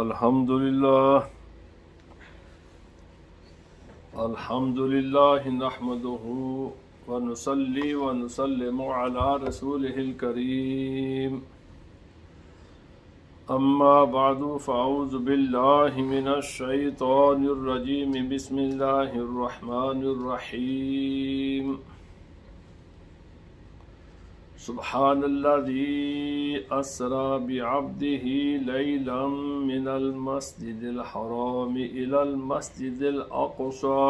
الحمد لله نحمده ونصلي ونسلم على رسوله الكريم أما بعد فأعوذ بالله من الشيطان الرجيم بسم الله الرحمن الرحيم سبحان الذي أسرى بعبده ليلا من المسجد الحرام إلى المسجد الأقصى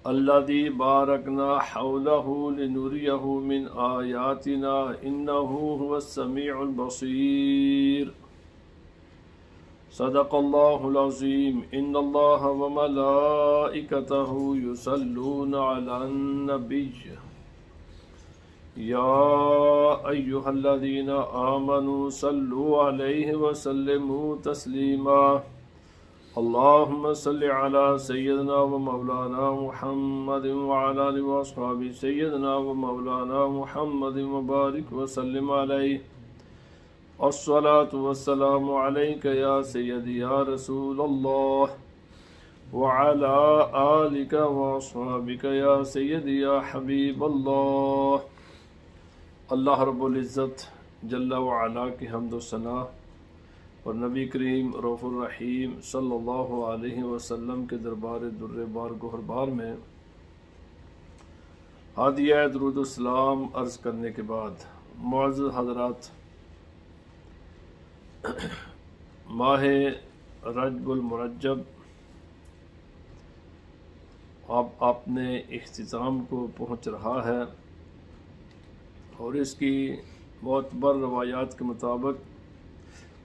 الذي باركنا حوله لنريه من آياتنا إنه هو السميع البصير صدق الله العظيم إن الله وملائكته يصلون على النبي يا أيها الذين آمنوا صلوا عليه وسلموا تسليما اللهم صل على سيدنا ومولانا محمد وعلى آله وأصحابه سيدنا ومولانا محمد وبارك وسلم عليه الصلاة والسلام عليك يا سيدي يا رسول الله وعلى آلك وأصحابك يا سيدي يا حبيب الله اللہ رب العزت جل وعلا کی حمد و ثنا اور نبی کریم رؤوف الرحیم صلی اللہ علیہ وسلم کے دربار در بار گہر بار میں ہادیہ درود السلام عرض کرنے کے بعد معزز حضرات، ماہ رجب المرجب اب اپنے اختتام کو پہنچ رہا ہے اور اس کی معتبر روایات کے مطابق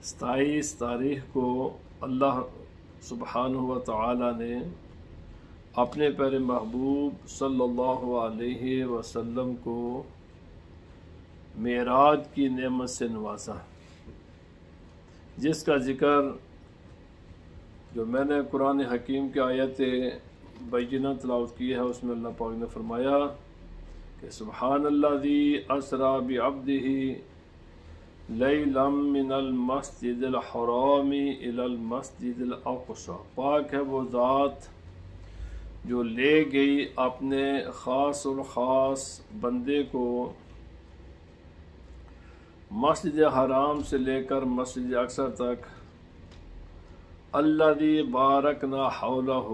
27 تاریخ کو اللہ سبحانہ و تعالی نے اپنے پیارے محبوب صلی اللہ علیہ وسلم کو معراج کی نعمت سے نوازا، جس کا ذکر جو میں نے قرآن حکیم کی آیت بینہ تلاوت کی ہے اس میں اللہ پاک نے فرمایا کہ سبحان الذی اسری بعبدہ لیلا من المسجد الحرام الی المسجد الاقصی، پاک ہے وہ ذات جو لے گئی اپنے خاص اور خاص بندے کو مسجد حرام سے لے کر مسجد اقصی تک، الذی بارکنا حولہ،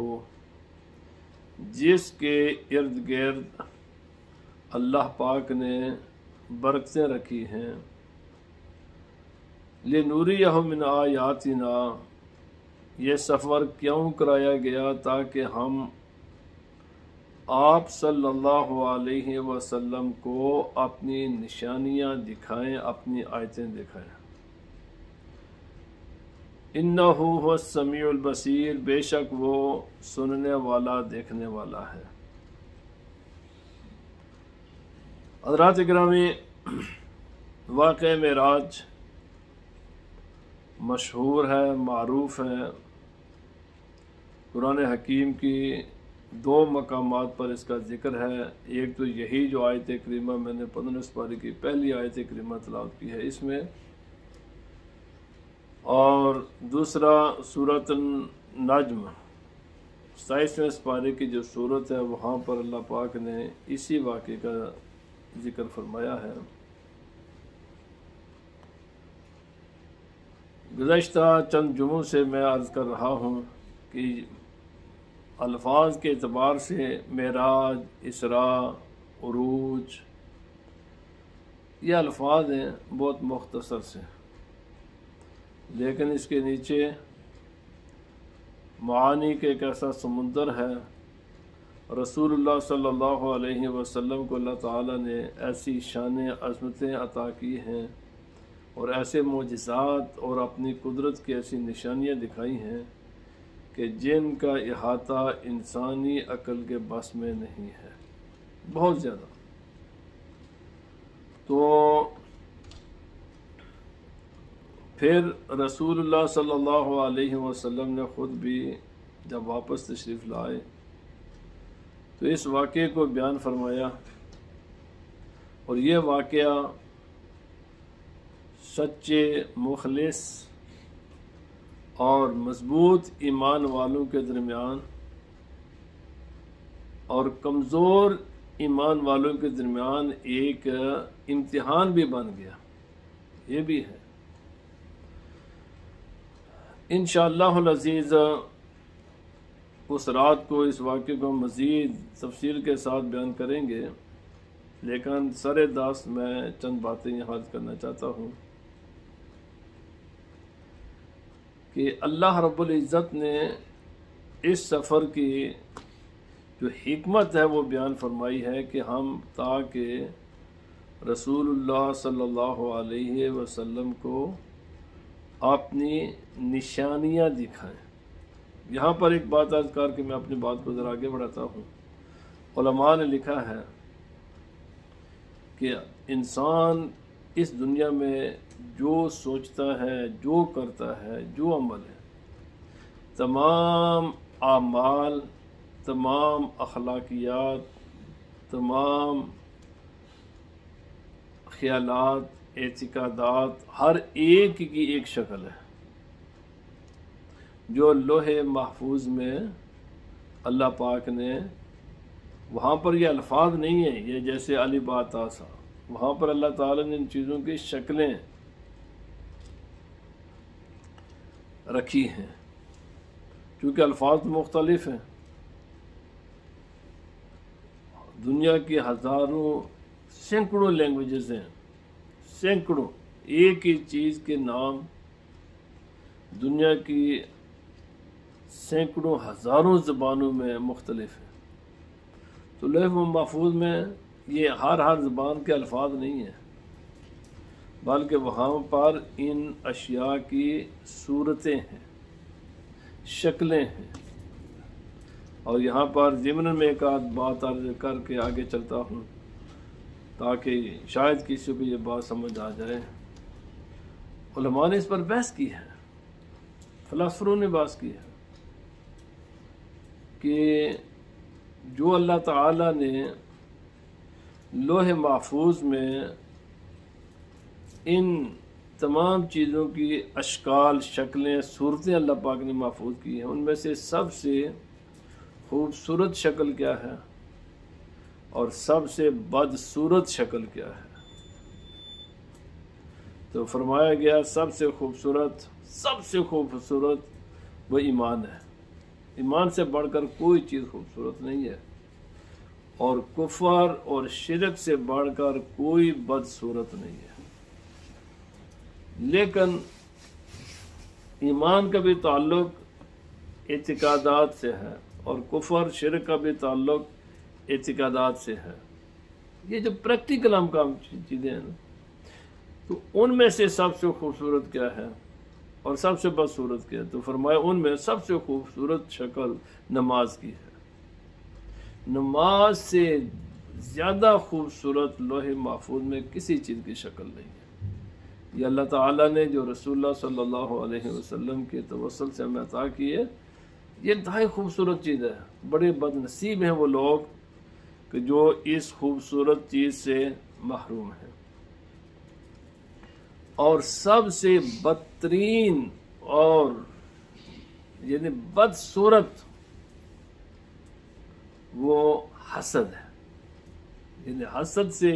جس کے ارد گرد اللہ پاک نے برکتیں رکھی ہیں، لِنُرِيَهُ مِنْ آیاتنا، یہ سفر کیوں کرایا گیا تاکہ ہم آپ صلی اللہ علیہ وسلم کو اپنی نشانیاں دکھائیں، اپنی آیتیں دکھائیں۔ اِنَّهُ هُوَ السَّمِيعُ الْبَصِيرُ، بے شک وہ سننے والا دیکھنے والا ہے۔ حضرات گرامی، واقعہ معراج مشہور ہے، معروف ہے۔ قرآن حکیم کی 2 مقامات پر اس کا ذکر ہے، ایک تو یہی جو آیت کریمہ میں نے 15 سپارے کی پہلی آیت کریمہ تلاوت کی ہے اس میں، اور دوسرا سورۃ النجم 27ویں سپارے کی جو سورت ہے وہاں پر اللہ پاک نے اسی واقعے کا ذکر فرمایا ہے۔ گزشتہ چند جمعوں سے میں عرض کر رہا ہوں کہ الفاظ کے اعتبار سے معراج، اسراء، عروج، یہ الفاظ ہیں بہت مختصر سے، لیکن اس کے نیچے معانی کے ایک ایسا سمندر ہے۔ رسول اللہ صلی اللہ علیہ وسلم کو اللہ تعالیٰ نے ایسی شان عظمتیں عطا کی ہیں اور ایسے معجزات اور اپنی قدرت کی ایسی نشانیاں دکھائی ہیں کہ جن کا احاطہ انسانی عقل کے بس میں نہیں ہے، بہت زیادہ۔ تو پھر رسول اللہ صلی اللہ علیہ وسلم نے خود بھی جب واپس تشریف لائے تو اس واقعے کو بیان فرمایا، اور یہ واقعہ سچے مخلص اور مضبوط ایمان والوں کے درمیان اور کمزور ایمان والوں کے درمیان ایک امتحان بھی بن گیا، یہ بھی ہے۔ انشاءاللہ العزیز اس رات کو اس واقعے کو مزید تفصیل کے ساتھ بیان کریں گے، لیکن سر دست میں چند باتیں یہاں کرنا چاہتا ہوں کہ اللہ رب العزت نے اس سفر کی جو حکمت ہے وہ بیان فرمائی ہے کہ ہم تاکہ رسول اللہ صلی اللہ علیہ وسلم کو اپنی نشانیاں دکھائیں۔ یہاں پر ایک بات عرض کر کے میں اپنی بات کو ذرا آگے بڑھاتا ہوں۔ علماء نے لکھا ہے کہ انسان اس دنیا میں جو سوچتا ہے، جو کرتا ہے، جو عمل ہے، تمام اعمال، تمام اخلاقیات، تمام خیالات، اعتقادات، ہر ایک کی ایک شکل ہے جو لوح محفوظ میں اللہ پاک نے، وہاں پر یہ الفاظ نہیں ہیں یہ جیسے علی بات آسا، وہاں پر اللہ تعالیٰ نے ان چیزوں کی شکلیں رکھی ہیں، کیونکہ الفاظ مختلف ہیں۔ دنیا کی ہزاروں سینکڑوں لینگویجز ہیں، سینکڑوں، ایک ہی چیز کے نام دنیا کی سینکڑوں ہزاروں زبانوں میں مختلف ہیں۔ تو لوح محفوظ میں یہ ہر زبان کے الفاظ نہیں ہیں، بلکہ وہاں پر ان اشیاء کی صورتیں ہیں، شکلیں ہیں۔ اور یہاں پر ضمن میں ایک آدھ بات عرض کر کے آگے چلتا ہوں تاکہ شاید کسی کو یہ بات سمجھ آ جائے۔ علماء نے اس پر بحث کی ہے، فلاسفروں نے بحث کی ہے کہ جو اللہ تعالیٰ نے لوح محفوظ میں ان تمام چیزوں کی اشکال، شکلیں، صورتیں اللہ پاک نے محفوظ کی ہیں، ان میں سے سب سے خوبصورت شکل کیا ہے اور سب سے بدصورت شکل کیا ہے؟ تو فرمایا گیا سب سے خوبصورت وہ ایمان ہے، ایمان سے بڑھ کر کوئی چیز خوبصورت نہیں ہے، اور کفر اور شرک سے بڑھ کر کوئی بدصورت نہیں ہے۔ لیکن ایمان کا بھی تعلق اعتقادات سے ہے اور کفر شرک کا بھی تعلق اعتقادات سے ہے، یہ جو پریکٹیکل ہم کام چیزیں ہیں نا، تو ان میں سے سب سے خوبصورت کیا ہے اور سب سے بدصورت کیا ہے؟ تو فرمایا ان میں سب سے خوبصورت شکل نماز کی ہے، نماز سے زیادہ خوبصورت لوح محفوظ میں کسی چیز کی شکل نہیں ہے۔ یہ اللہ تعالیٰ نے جو رسول اللہ صلی اللہ علیہ وسلم کے توسل سے ہمیں عطا کی ہے، یہ انتہائی خوبصورت چیز ہے۔ بڑے بد نصیب ہیں وہ لوگ کہ جو اس خوبصورت چیز سے محروم ہیں۔ اور سب سے بدترین اور یعنی بدصورت وہ حسد ہے، یعنی حسد سے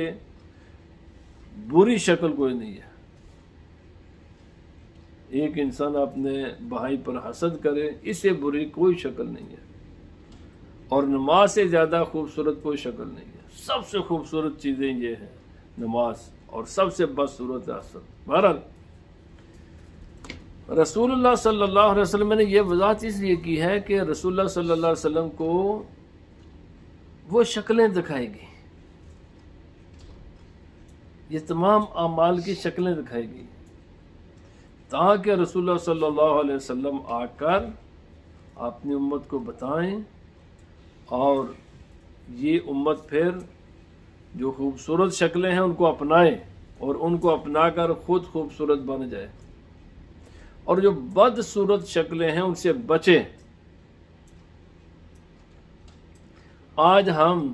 بری شکل کوئی نہیں ہے۔ ایک انسان اپنے بھائی پر حسد کرے، اس سے بری کوئی شکل نہیں ہے، اور نماز سے زیادہ خوبصورت کوئی شکل نہیں ہے۔ سب سے خوبصورت چیزیں یہ ہیں نماز، اور سب سے بدصورت حسد۔ بہرحال رسول اللہ صلی اللہ علیہ وسلم نے یہ وضاحت اس لیے کی ہے کہ رسول اللہ صلی اللہ علیہ وسلم کو وہ شکلیں دکھائے گی، یہ تمام اعمال کی شکلیں دکھائے گی، تاکہ رسول اللہ صلی اللہ علیہ وسلم آ کر اپنی امت کو بتائیں، اور یہ امت پھر جو خوبصورت شکلیں ہیں ان کو اپنائیں، اور ان کو اپنا کر خود خوبصورت بن جائے، اور جو بدصورت شکلیں ہیں ان سے بچیں۔ آج ہم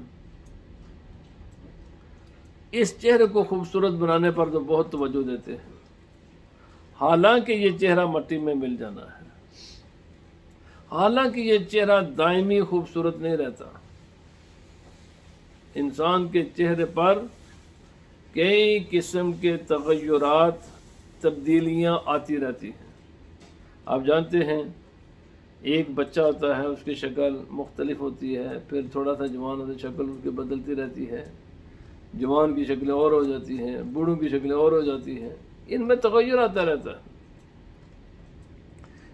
اس چہرے کو خوبصورت بنانے پر تو بہت توجہ دیتے ہیں، حالانکہ یہ چہرہ مٹی میں مل جانا ہے، حالانکہ یہ چہرہ دائمی خوبصورت نہیں رہتا، انسان کے چہرے پر کئی قسم کے تغیرات، تبدیلیاں آتی رہتی ہیں۔ آپ جانتے ہیں ایک بچہ ہوتا ہے، اس کی شکل مختلف ہوتی ہے، پھر تھوڑا سا جوان ہوتا ہے، شکل اس کی بدلتی رہتی ہے، جوان کی شکلیں اور ہو جاتی ہیں، بوڑھوں کی شکلیں اور ہو جاتی ہیں، ان میں تغیر آتا رہتا ہے،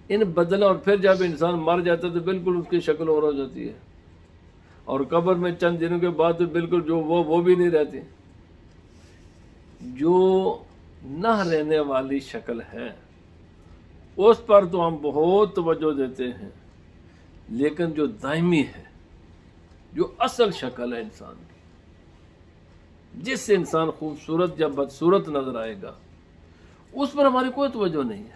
ان بدلا، اور پھر جب انسان مر جاتا ہے تو بالکل اس کی شکل اور ہو جاتی ہے، اور قبر میں چند دنوں کے بعد تو بالکل جو وہ بھی نہیں رہتی۔ جو نہ رہنے والی شکل ہے اس پر تو ہم بہت توجہ دیتے ہیں، لیکن جو دائمی ہے، جو اصل شکل ہے انسان کی، جس سے انسان خوبصورت یا بدصورت نظر آئے گا، اس پر ہماری کوئی توجہ نہیں ہے۔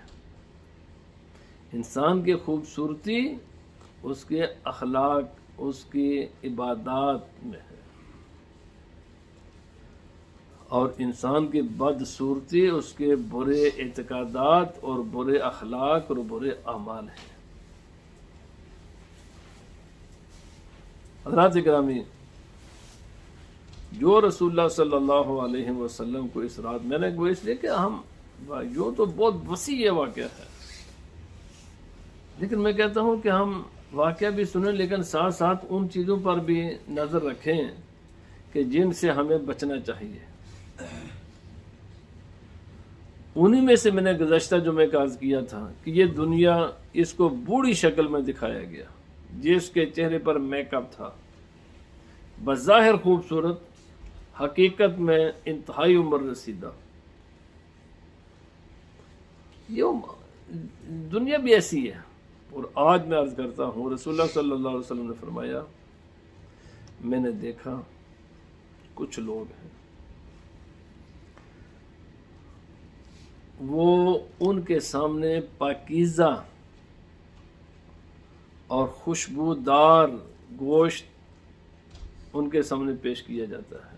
انسان کی خوبصورتی اس کے اخلاق، اس کی عبادات میں ہے، اور انسان کی بدصورتی اس کے برے اعتقادات اور برے اخلاق اور برے اعمال ہیں۔ حضرات گرامی، جو رسول اللہ صلی اللہ علیہ وسلم کو اس رات میں نے وہ اس لیے کہ ہم جو تو بہت وسیع واقعہ ہے، لیکن میں کہتا ہوں کہ ہم واقعہ بھی سنیں، لیکن ساتھ ساتھ ان چیزوں پر بھی نظر رکھیں کہ جن سے ہمیں بچنا چاہیے۔ انہی میں سے میں نے گزشتہ جمعے کا عرض کیا تھا کہ یہ دنیا اس کو بوڑھی شکل میں دکھایا گیا، جس کے چہرے پر میک اپ تھا، بظاہر خوبصورت، حقیقت میں انتہائی عمر رسیدہ۔ یہ دنیا بھی ایسی ہے، اور آج میں عرض کرتا ہوں، رسول اللہ صلی اللہ علیہ وسلم نے فرمایا، میں نے دیکھا کچھ لوگ ہیں، وہ ان کے سامنے پاکیزہ اور خوشبودار گوشت ان کے سامنے پیش کیا جاتا ہے،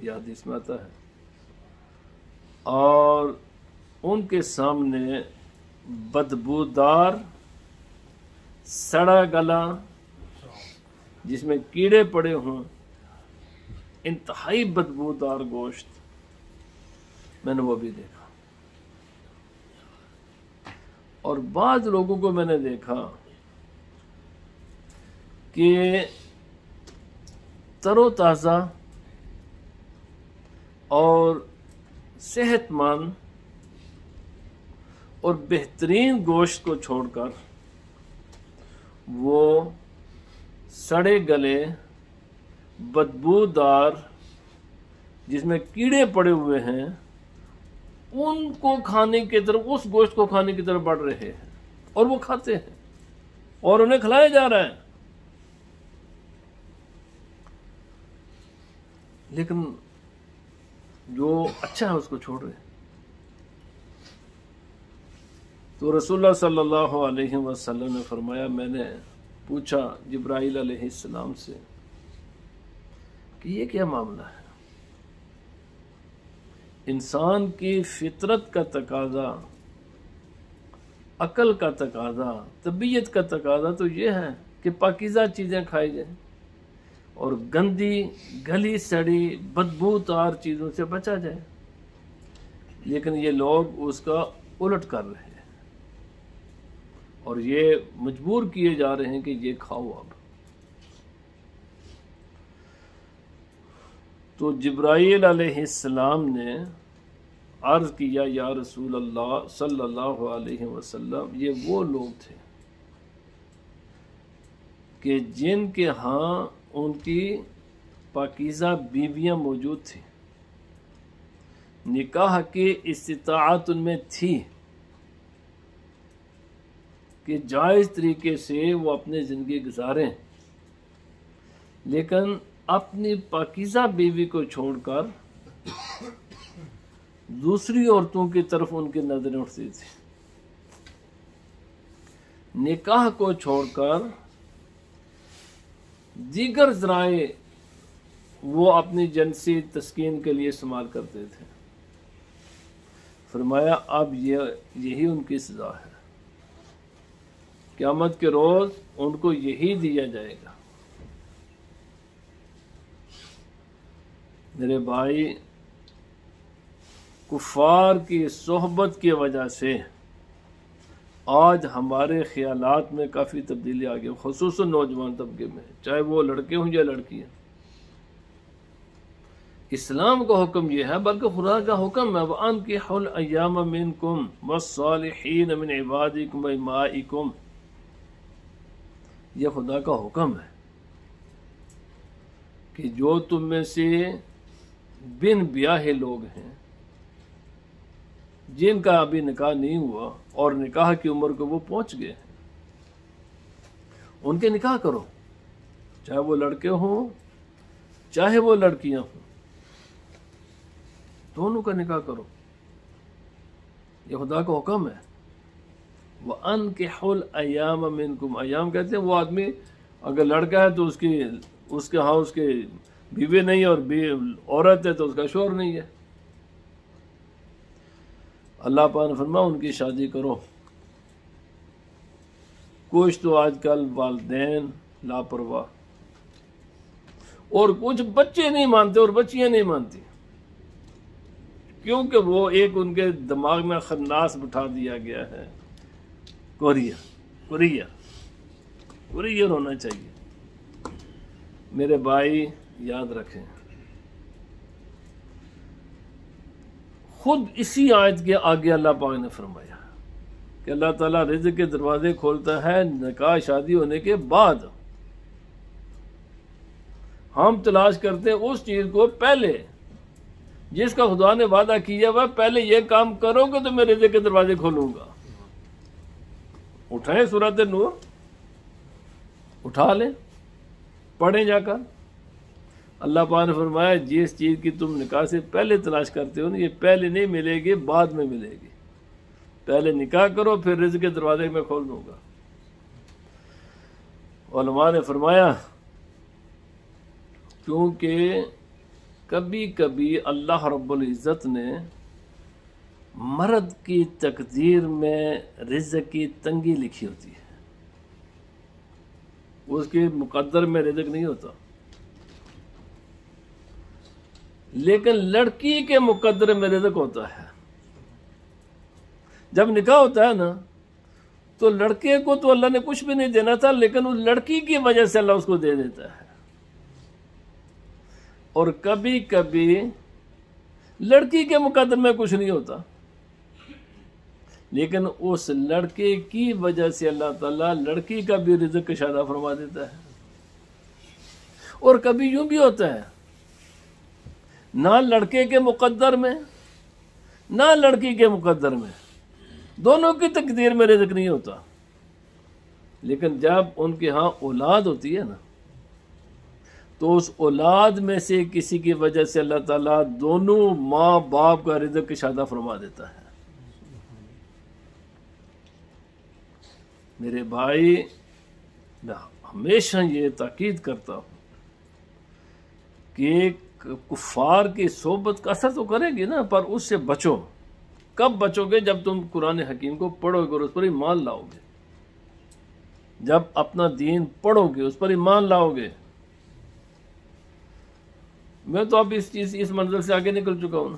یہ حدیث میں آتا ہے، اور ان کے سامنے بدبودار سڑا گلا جس میں کیڑے پڑے ہوں، انتہائی بدبودار گوشت، میں نے وہ بھی دیکھا۔ اور بعض لوگوں کو میں نے دیکھا کہ تر و تازہ اور صحت مند اور بہترین گوشت کو چھوڑ کر وہ سڑے گلے، بدبودار، جس میں کیڑے پڑے ہوئے ہیں، ان کو کھانے کی طرف، اس گوشت کو کھانے کی طرف بڑھ رہے ہیں، اور وہ کھاتے ہیں اور انہیں کھلایا جا رہا ہے، لیکن جو اچھا ہے اس کو چھوڑ رہے ہیں۔ تو رسول اللہ صلی اللہ علیہ وسلم نے فرمایا، میں نے پوچھا جبرائیل علیہ السلام سے کہ یہ کیا معاملہ ہے؟ انسان کی فطرت کا تقاضا، عقل کا تقاضا، طبیعت کا تقاضا تو یہ ہے کہ پاکیزہ چیزیں کھائی جائیں اور گندی، گلی سڑی، بدبودار چیزوں سے بچا جائے، لیکن یہ لوگ اس کا الٹ کر رہے ہیں اور یہ مجبور کیے جا رہے ہیں کہ یہ کھاؤ۔ اب تو جبرائیل علیہ السلام نے عرض کیا، یا رسول اللہ صلی اللہ علیہ وسلم، یہ وہ لوگ تھے کہ جن کے ہاں ان کی پاکیزہ بیویاں موجود تھیں، نکاح کی استطاعت ان میں تھی کہ جائز طریقے سے وہ اپنی زندگی گزاریں، لیکن اپنی پاکیزہ بیوی کو چھوڑ کر دوسری عورتوں کی طرف ان کی نظریں اٹھتی تھی، نکاح کو چھوڑ کر دیگر ذرائع وہ اپنی جنسی تسکین کے لیے استعمال کرتے تھے۔ فرمایا اب یہی ان کی سزا ہے قیامت کے روز ان کو یہی دیا جائے گا۔ میرے بھائی، کفار کی صحبت کی وجہ سے آج ہمارے خیالات میں کافی تبدیلی آ گئی، خصوصاً نوجوان طبقے میں، چاہے وہ لڑکے ہوں یا لڑکیاں۔ اسلام کا حکم یہ ہے، بلکہ خدا کا حکم ہے، وَأَنكِحُوا الْأَيَّامَ مِنكُمْ وَالصَّالِحِينَ مِنْ عِبَادِكُمْ وَإِمَائِكُمْ، یہ خدا کا حکم ہے کہ جو تم میں سے بن بیاہے لوگ ہیں، جن کا ابھی نکاح نہیں ہوا اور نکاح کی عمر کو وہ پہنچ گئے ہیں، ان کے نکاح کرو، چاہے وہ لڑکے ہوں چاہے وہ لڑکیاں ہوں، دونوں کا نکاح کرو، یہ خدا کا حکم ہے۔ وَأَنكِحُوا الْأَيَّامَ مِنكُمْ، ایام کہتے ہیں وہ آدمی اگر لڑکا ہے تو اس کے ہاں اس کے بیوی نہیں، اور عورت ہے تو اس کا شوہر نہیں ہے، اللہ پاک نے فرمایا ان کی شادی کرو۔ کچھ تو آج کل والدین لاپرواہ، اور کچھ بچے نہیں مانتے اور بچیاں نہیں مانتی، کیونکہ وہ ایک ان کے دماغ میں خناس بٹھا دیا گیا ہے، کوریئر ہونا چاہیے۔ میرے بھائی یاد رکھیں، خود اسی آیت کے آگے اللہ پاک نے فرمایا کہ اللہ تعالیٰ رزق کے دروازے کھولتا ہے نکاح شادی ہونے کے بعد۔ ہم تلاش کرتے ہیں اس چیز کو پہلے جس کا خدا نے وعدہ کیا ہوا، پہلے یہ کام کرو گے تو میں رزق کے دروازے کھولوں گا۔ اٹھائیں سورۃ نور، اٹھا لیں، پڑھیں جا کر۔ اللہ پاک نے فرمایا جس چیز کی تم نکاح سے پہلے تلاش کرتے ہو نا، یہ پہلے نہیں ملے گی، بعد میں ملے گی۔ پہلے نکاح کرو، پھر رزق کے دروازے میں کھول دوں گا۔ علماء نے فرمایا کیونکہ کبھی کبھی اللہ رب العزت نے مرد کی تقدیر میں رزق کی تنگی لکھی ہوتی ہے، اس کے مقدر میں رزق نہیں ہوتا، لیکن لڑکی کے مقدر میں رزق ہوتا ہے۔ جب نکاح ہوتا ہے نا تو لڑکے کو تو اللہ نے کچھ بھی نہیں دینا تھا، لیکن اس لڑکی کی وجہ سے اللہ اس کو دے دیتا ہے۔ اور کبھی کبھی لڑکی کے مقدر میں کچھ نہیں ہوتا، لیکن اس لڑکے کی وجہ سے اللہ تعالیٰ لڑکی کا بھی رزق کشادہ فرما دیتا ہے۔ اور کبھی یوں بھی ہوتا ہے، نہ لڑکے کے مقدر میں نہ لڑکی کے مقدر میں، دونوں کی تقدیر میں رزق نہیں ہوتا، لیکن جب ان کے ہاں اولاد ہوتی ہے نا تو اس اولاد میں سے کسی کی وجہ سے اللہ تعالیٰ دونوں ماں باپ کا رزق کشادہ فرما دیتا ہے۔ میرے بھائی، میں ہمیشہ یہ تاکید کرتا ہوں کہ کفار کی صحبت کا اثر تو کرے گی نا، پر اس سے بچو۔ کب بچو گے؟ جب تم قرآن حکیم کو پڑھو گے اور اس پر ایمان لاؤ گے، جب اپنا دین پڑھو گے، اس پر ایمان لاؤ گے۔ میں تو اب اس منظر سے آگے نکل چکا ہوں نا،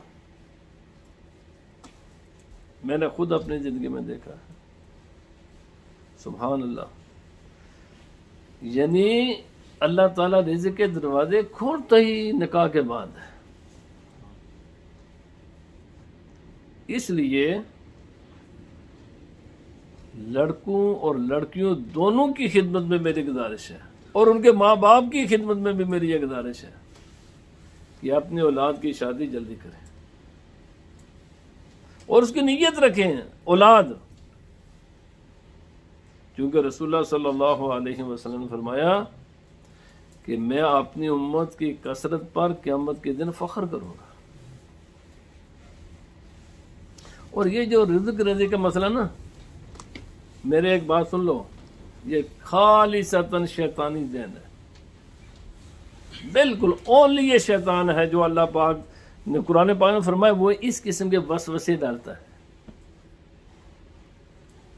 میں نے خود اپنی زندگی میں دیکھا ہے، سبحان اللہ۔ یعنی اللہ تعالیٰ رزق کے دروازے کھولتا ہی نکاح کے بعد ہے۔ اس لیے لڑکوں اور لڑکیوں دونوں کی خدمت میں میری گزارش ہے، اور ان کے ماں باپ کی خدمت میں بھی میری یہ گزارش ہے کہ اپنی اولاد کی شادی جلدی کریں اور اس کی نیت رکھیں اولاد، کیونکہ رسول اللہ صلی اللہ علیہ وسلم نے فرمایا کہ میں اپنی امت کی کثرت پر قیامت کے دن فخر کروں گا۔ اور یہ جو رزق کا مسئلہ نا، میرے ایک بات سن لو، یہ خالصتاً شیطانی ذہن ہے، بالکل اونلی یہ شیطان ہے جو اللہ پاک نے قرآن پاک میں فرمایا وہ اس قسم کے وسوسے ڈالتا ہے۔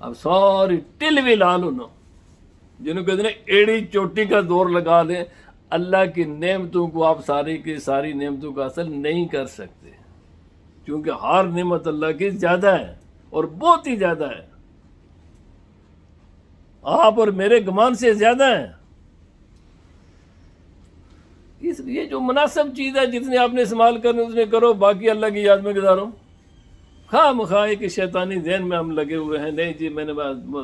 اب ساری ٹل بھی لال ہونا، جنہوں کہتے ہیں ایڑی چوٹی کا دور لگا لیں، اللہ کی نعمتوں کو آپ ساری کی ساری نعمتوں کا حاصل نہیں کر سکتے، کیونکہ ہر نعمت اللہ کی زیادہ ہے اور بہت ہی زیادہ ہے، آپ اور میرے گمان سے زیادہ ہے۔ اس لیے جو مناسب چیز ہے جتنی آپ نے استعمال کرنے اتنے کرو، باقی اللہ کی یاد میں گزارو۔ خواہ مخواہ کہ شیطانی ذہن میں ہم لگے ہوئے ہیں، نہیں جی میں نے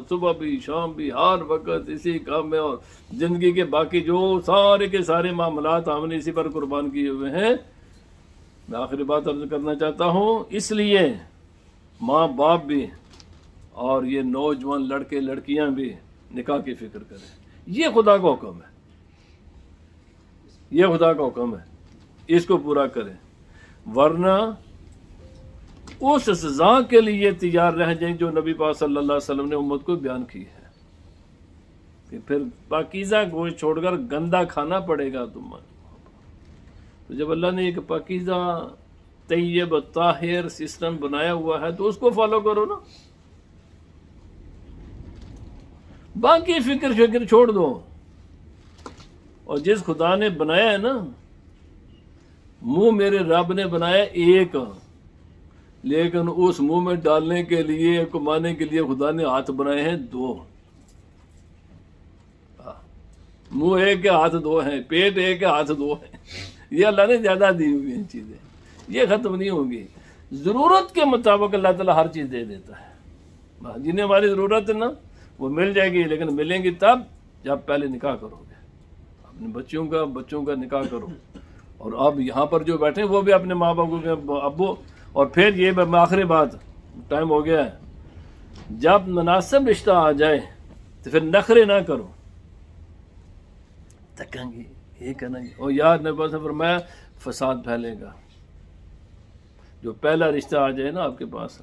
صبح بھی شام بھی ہر وقت اسی کام میں، اور زندگی کے باقی جو سارے کے سارے معاملات ہم نے اسی پر قربان کیے ہوئے ہیں۔ میں آخری بات عرض کرنا چاہتا ہوں، اس لیے ماں باپ بھی اور یہ نوجوان لڑکے لڑکیاں بھی نکاح کی فکر کریں، یہ خدا کا حکم ہے، یہ خدا کا حکم ہے، اس کو پورا کریں، ورنہ اس سزا کے لیے تیار رہ جائیں جو نبی پاک صلی اللہ علیہ وسلم نے امت کو بیان کی ہے، کہ پھر پاکیزہ گوشت چھوڑ کر گندا کھانا پڑے گا تمہیں۔ تو جب اللہ نے ایک پاکیزہ طیب طاہر سسٹم بنایا ہوا ہے تو اس کو فالو کرو نا، باقی فکر چھوڑ دو۔ اور جس خدا نے بنایا ہے نا، منہ میرے رب نے بنایا ایک، لیکن اس منہ میں ڈالنے کے لیے کمانے کے لیے خدا نے ہاتھ بنائے ہیں دو، منہ ایک ہے ہاتھ دو ہیں، پیٹ ایک ہے ہاتھ دو ہیں، یہ اللہ نے زیادہ دی ہوئی ہیں چیزیں، یہ ختم نہیں ہوں گی۔ ضرورت کے مطابق اللہ تعالیٰ ہر چیز دے دیتا ہے، جنہیں ہماری ضرورت ہے نا وہ مل جائے گی، لیکن ملیں گی تب جب پہلے نکاح کرو گے، اپنے بچوں کا نکاح کرو۔ اور اب یہاں پر جو بیٹھے وہ بھی اپنے ماں باپ کو ابو، اور پھر یہ آخری بات، ٹائم ہو گیا ہے، جب مناسب رشتہ آ جائے تو پھر نخرے نہ کرو، تکیں گے یہ کرنا گے، اور یاد نبی سے فرمایا فساد پھیلے گا۔ جو پہلا رشتہ آ جائے نا آپ کے پاس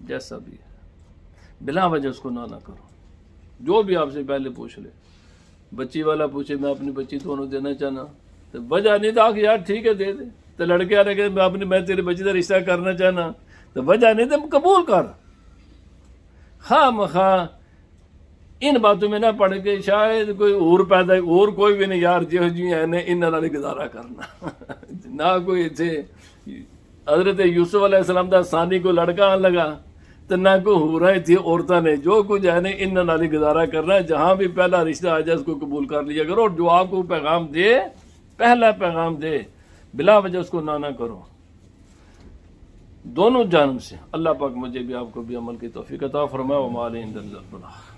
جیسا بھی ہے، بلا وجہ اس کو نہ کرو، جو بھی آپ سے پہلے پوچھ لے، بچی والا پوچھے میں اپنی بچی تو انہوں دینا چاہنا، تو وجہ نہیں تھا کہ یار ٹھیک ہے دے دے، تو لڑکے آنے کے میں تیری بچی کا رشتہ کرنا چاہنا، تو وجہ نہیں تو قبول کر، خواہ مخواہ ان باتوں میں نہ پڑھ کے شاید کوئی اور پیدا، اور کوئی بھی نہیں یار جی ہے ان نال گزارا کرنا نہ کوئی تھے۔ حضرت یوسف علیہ السلام دا ثانی کو لڑکا آن لگا تو نہ کوئی ہو رہی تھی عورتوں نے، جو کچھ ہے ان نال گزارا کرنا ہے، جہاں بھی پہلا رشتہ آ جائے اس کو قبول کر لیا کرو، اور جو آپ کو پیغام دے پہلا پیغام دے بلا وجہ اس کو نہ کرو، دونوں جانب سے۔ اللہ پاک مجھے بھی آپ کو بھی عمل کی توفیق عطا فرمائے، وما علینا الا البلاغ۔